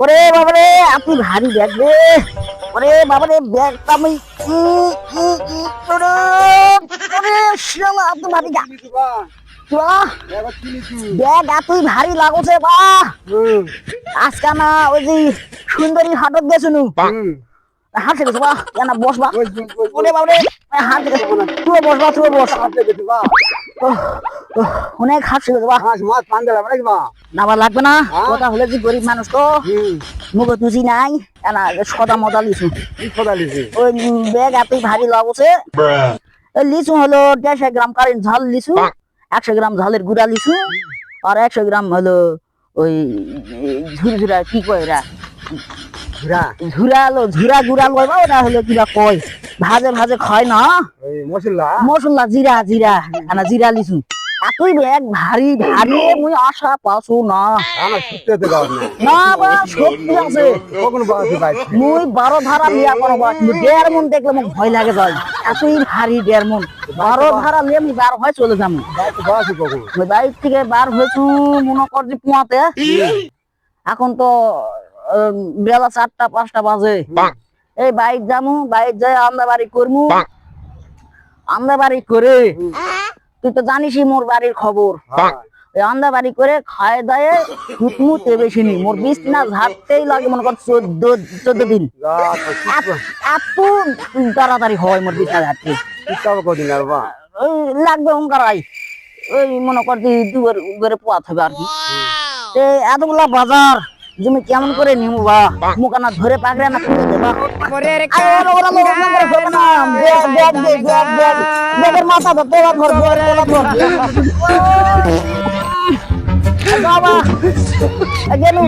ওরে বাবারে আপনি ভারী ব্যাগ রে। ওরে বাবারে ব্যাগটা আমি ওরে ওরে শালা আপনি ভারী গা বাহ, ব্যাগ এতই ভারী লাগছে বা আজকে না ওই যে সুন্দরী হাটত গেছুনু হাট থেকে বা কেন বসবা ওরে বাবারে হাট থেকে তুই বসবা তুই বস অনেক হাট থেকে বা নাবা লাগবে না কথা হলে যে গরিব মানুষ তো মুখ তুজি নাই না সদা মজা লিচু ওই ব্যাগ এতই ভারী লাগছে লিচু হলো 150 গ্রাম কারেন্ট ঝাল লিচু 100 গ্রাম ঝালের গুড়া লিচু আর 100 গ্রাম হলো ওই ঝুরঝুরা কি কয় এরা ঝুরা গুড়া লইবা ওটা হলো কিবা কয় ভাজে ভাজে খায় না মশলা জিরা জিরা না জিরা লিচু এতই ব্যাগ ভারী ভারী মুই আশা পাসু না না বা সত্যি আছে মুই 12 ধারা লিয়া করব কিন্তু 1.5 মন দেখলে মোক ভয় লাগে যায় এতই ভারী 1.5 মন 12 ধারা লিয়ে আমি বার হয় চলে যাম মুই বাইক থেকে বার হইছু মনে কর যে পুয়াতে এখন তো বেলা 4টা 5টা বাজে এই বাইক যামু বাইক যায় আমরা বাড়ি করমু আমরা বাড়ি করে তুই তো জানিসই মোর বাড়ির খবর আন্দা বাড়ি করে খায় দায়ে হুতমুতে বেশি নি মোর বিছনা ঝাড়তেই লাগে মনে কর 14 দিন এত তাড়াতাড়ি হয় মোর বিছনা ঝাড়তে ওই লাগবে অঙ্কারাই ওই মনে কর দুবার উপরে পোয়াত হবে আর কি এতগুলা বাজার তুমি কেমন করে নিমু বা মুখানা ধরে পাকড়ে না তুলে দেবা ব্যাগের মাথা তোলা ধর বাবা গেলু